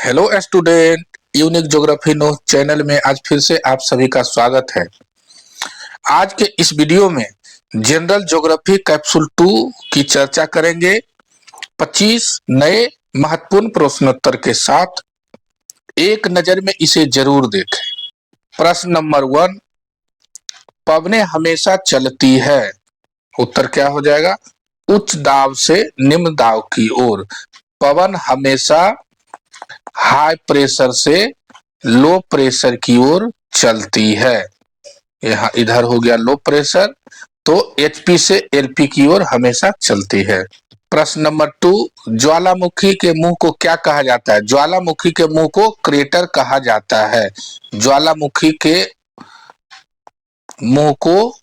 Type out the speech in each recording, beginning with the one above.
Hello student, unique geography नो channel में आज फिर से आप सभी का स्वागत है। आज के इस वीडियो में जनरल ज्योग्राफी कैप्सूल 2 की चर्चा करेंगे। 25 नए महत्वपूर्ण प्रश्नोत्तर के साथ एक नजर में इसे जरूर देखें। प्रश्न नंबर 1, पवनें हमेशा चलती है। उत्तर क्या हो जाएगा? उच्च दाब से निम्न दाब की ओर पवन हमेशा हाई प्रेशर से लो प्रेशर की ओर चलती है। यहाँ इधर हो गया लो प्रेशर, तो एचपी से एलपी की ओर हमेशा चलती है। प्रश्न नंबर 2, ज्वालामुखी के मुंह को क्या कहा जाता है? ज्वालामुखी के मुंह को क्रेटर कहा जाता है। ज्वालामुखी के मुंह को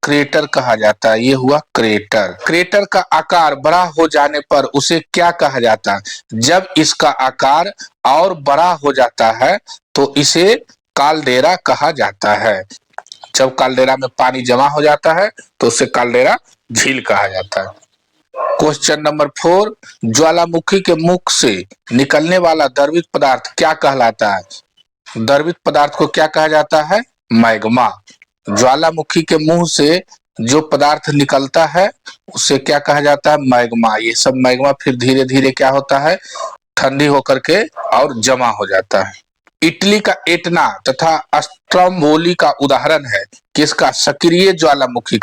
क्रेटर कहा जाता है। ये हुआ क्रेटर। क्रेटर का आकार बड़ा हो जाने पर उसे क्या कहा जाता है? जब इसका आकार और बड़ा हो जाता है तो इसे काल्डेरा कहा जाता है। जब काल्डेरा में पानी जमा हो जाता है तो उसे काल्डेरा झील कहा जाता है। क्वेश्चन नंबर 4, ज्वालामुखी के मुख से निकलने वाला द्रवित पदार्थ क्या कहलाता है? द्रवित पदार्थ को क्या कहा जाता है? मैग्मा। ज्वालामुखी के मुंह से जो पदार्थ निकलता है उसे क्या कहा जाता है? मैग्मा। ये सब मैग्मा फिर धीरे धीरे क्या होता है? ठंडी होकर के और जमा हो जाता है। इटली का एटना तथा स्ट्रोम्बोली का उदाहरण है किसका? सक्रिय ज्वालामुखी।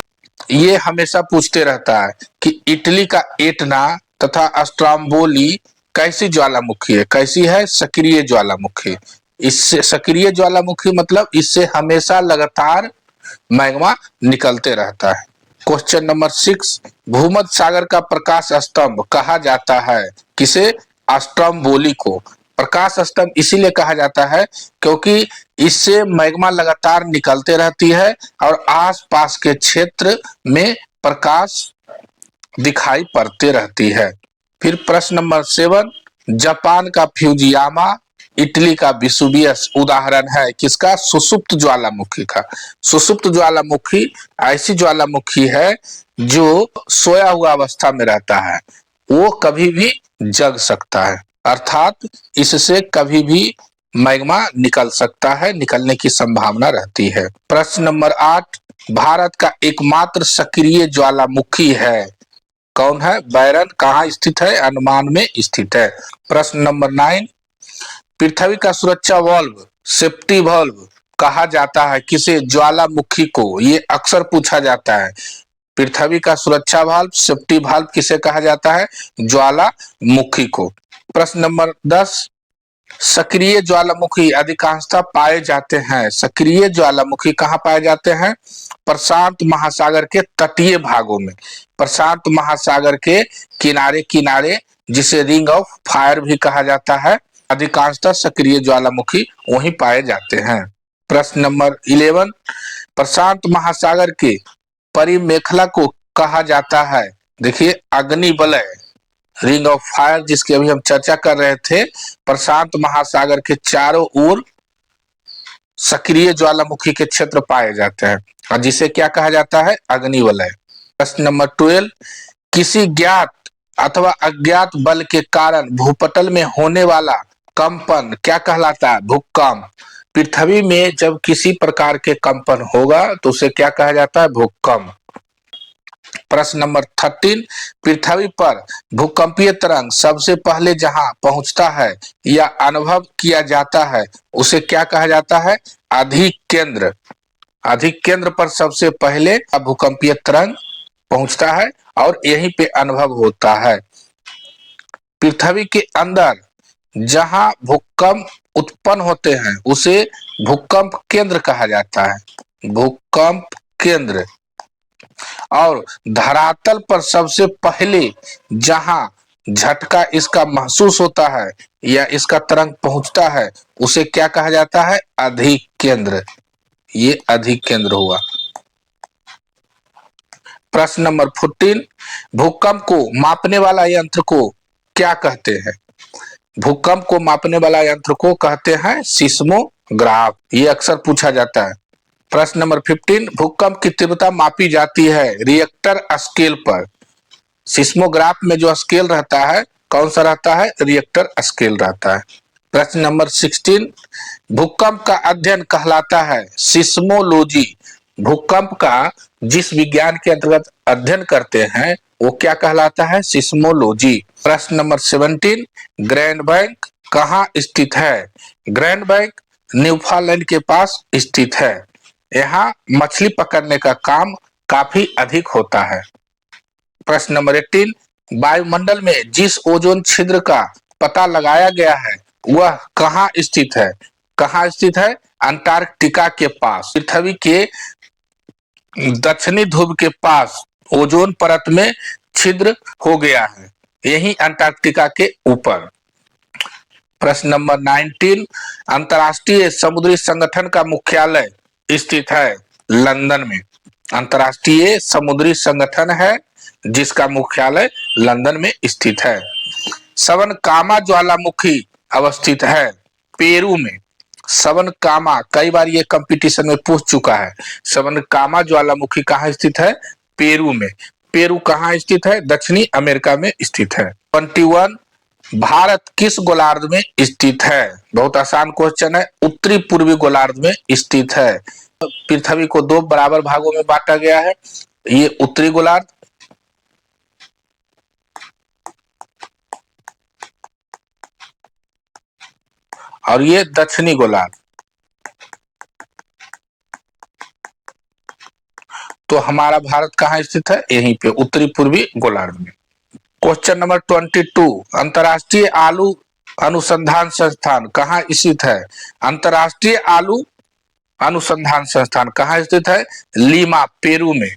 ये हमेशा पूछते रहता है कि इटली का एटना तथा स्ट्रोम्बोली कैसी ज्वालामुखी है? कैसी है? सक्रिय ज्वालामुखी। इससे सक्रिय ज्वालामुखी मतलब इससे हमेशा लगातार मैग्मा निकलते रहता है। क्वेश्चन नंबर 6, भूमध्य सागर का प्रकाश स्तंभ कहा जाता है किसे? स्ट्रोम्बोली को। प्रकाश स्तंभ इसीलिए कहा जाता है क्योंकि इससे मैग्मा लगातार निकलते रहती है और आसपास के क्षेत्र में प्रकाश दिखाई पड़ते रहती है। फिर प्रश्न नंबर 7, जापान का फ्यूजियामा, इटली का विसुवियस उदाहरण है किसका? सुषुप्त ज्वालामुखी का। सुषुप्त ज्वालामुखी ऐसी ज्वालामुखी है जो सोया हुआ अवस्था में रहता है, वो कभी भी जग सकता है, अर्थात इससे कभी भी मैग्मा निकल सकता है, निकलने की संभावना रहती है। प्रश्न नंबर 8, भारत का एकमात्र सक्रिय ज्वालामुखी है कौन है? बैरन। कहाँ स्थित है? अंडमान में स्थित है। प्रश्न नंबर 9, पृथ्वी का सुरक्षा वाल्व, सेफ्टी वाल्व कहा जाता है किसे? ज्वालामुखी को। ये अक्सर पूछा जाता है। पृथ्वी का सुरक्षा वाल्व, सेफ्टी वाल्व किसे कहा जाता है? ज्वालामुखी को। प्रश्न नंबर 10, सक्रिय ज्वालामुखी अधिकांशतः पाए जाते हैं। सक्रिय ज्वालामुखी कहाँ पाए जाते हैं? प्रशांत महासागर के तटीय भागों में। प्रशांत महासागर के किनारे किनारे, जिसे रिंग ऑफ फायर भी कहा जाता है, अधिकांशतः सक्रिय ज्वालामुखी वहीं पाए जाते हैं। प्रश्न नंबर 11, प्रशांत महासागर के परिमेखला को कहा जाता है, देखिए, अग्निवलय। रिंग ऑफ फायर जिसकी अभी हम चर्चा कर रहे थे, प्रशांत महासागर के चारों ओर सक्रिय ज्वालामुखी के क्षेत्र पाए जाते हैं और जिसे क्या कहा जाता है? अग्निवलय। प्रश्न नंबर 12, किसी ज्ञात अथवा अज्ञात बल के कारण भूपटल में होने वाला कंपन क्या कहलाता है? भूकंप। पृथ्वी में जब किसी प्रकार के कंपन होगा तो उसे क्या कहा जाता है? भूकंप। प्रश्न नंबर 13, पृथ्वी पर भूकंपीय तरंग सबसे पहले जहां पहुंचता है या अनुभव किया जाता है उसे क्या कहा जाता है? अधिकेंद्र। अधिकेंद्र पर सबसे पहले भूकंपीय तरंग पहुंचता है और यहीं पे अनुभव होता है। पृथ्वी के अंदर जहां भूकंप उत्पन्न होते हैं उसे भूकंप केंद्र कहा जाता है। भूकंप केंद्र। और धरातल पर सबसे पहले जहां झटका इसका महसूस होता है या इसका तरंग पहुंचता है उसे क्या कहा जाता है? अधिकेंद्र। ये अधिकेंद्र हुआ। प्रश्न नंबर 14, भूकंप को मापने वाला यंत्र को क्या कहते हैं? भूकंप को मापने वाला यंत्र को कहते हैं सिस्मोग्राफ। ये अक्सर पूछा जाता है। प्रश्न नंबर 15, भूकंप की तीव्रता मापी जाती है रिएक्टर स्केल पर। सिस्मोग्राफ में जो स्केल रहता है कौन सा रहता है? रिएक्टर स्केल रहता है। प्रश्न नंबर 16, भूकंप का अध्ययन कहलाता है सिस्मोलॉजी। भूकंप का जिस विज्ञान के अंतर्गत अध्ययन करते हैं वो क्या कहलाता है? सिस्मोलॉजी। प्रश्न नंबर 17, ग्रैंड बैंक कहाँ स्थित है? ग्रैंड बैंक न्यूफालैंड के पास स्थित है। यहाँ मछली पकड़ने का काम काफी अधिक होता है। प्रश्न नंबर 18, वायुमंडल में जिस ओजोन छिद्र का पता लगाया गया है वह कहाँ स्थित है? कहाँ स्थित है? अंटार्कटिका के पास। पृथ्वी के दक्षिणी ध्रुव के पास ओजोन परत में छिद्र हो गया है, यही अंटार्कटिका के ऊपर। प्रश्न नंबर 19, अंतर्राष्ट्रीय समुद्री संगठन का मुख्यालय स्थित है लंदन में। अंतर्राष्ट्रीय समुद्री संगठन है जिसका मुख्यालय लंदन में स्थित है। सबनकामा ज्वालामुखी अवस्थित है पेरू में। सबनकामा, कई बार ये कंपटीशन में पूछ चुका है। सबनकामा ज्वालामुखी कहाँ स्थित है? पेरू में। पेरू कहाँ स्थित है? दक्षिणी अमेरिका में स्थित है। 21, भारत किस गोलार्ध में स्थित है? बहुत आसान क्वेश्चन है। उत्तरी पूर्वी गोलार्ध में स्थित है। पृथ्वी को दो बराबर भागों में बांटा गया है, ये उत्तरी गोलार्ध और ये दक्षिणी गोलार्ध। तो हमारा भारत कहाँ स्थित है? यहीं पे उत्तरी पूर्वी गोलार्ध में। क्वेश्चन नंबर 22, अंतर्राष्ट्रीय आलू अनुसंधान संस्थान कहाँ स्थित है? अंतर्राष्ट्रीय आलू अनुसंधान संस्थान कहाँ स्थित है? लीमा, पेरू में।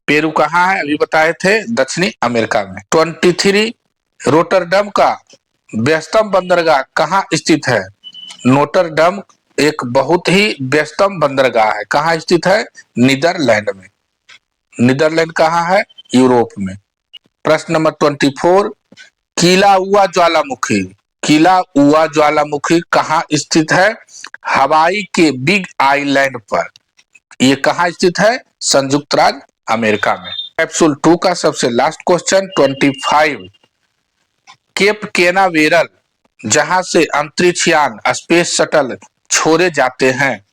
पेरू कहाँ है? अभी बताए थे, दक्षिणी अमेरिका में। 23, रोटरडम का व्यस्तम बंदरगाह कहाँ स्थित है? नोटरडम एक बहुत ही व्यस्तम बंदरगाह है, कहाँ स्थित है? नीदरलैंड में। नीदरलैंड कहाँ है? यूरोप में। प्रश्न नंबर 24, किलाउआ ज्वालामुखी। किलाउआ ज्वालामुखी कहाँ स्थित है? हवाई के बिग आइलैंड पर। ये कहाँ स्थित है? संयुक्त राज्य अमेरिका में। कैप्सूल 2 का सबसे लास्ट क्वेश्चन 25, केप केनावेरल जहां से अंतरिक्ष यान स्पेस शटल छोड़े जाते हैं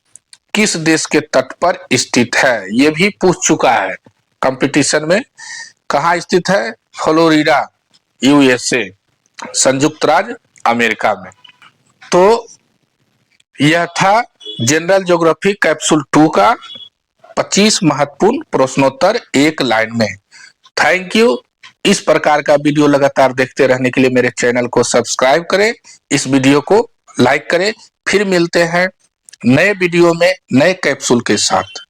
किस देश के तट पर स्थित है? ये भी पूछ चुका है कंपटीशन में। कहाँ स्थित है? फ्लोरिडा, यूएसए, संयुक्त राज्य अमेरिका में। तो यह था जनरल ज्योग्राफी कैप्सूल 2 का 25 महत्वपूर्ण प्रश्नोत्तर एक लाइन में। Thank you. इस प्रकार का वीडियो लगातार देखते रहने के लिए मेरे चैनल को सब्सक्राइब करें, इस वीडियो को लाइक करें। फिर मिलते हैं नए वीडियो में नए कैप्सूल के साथ।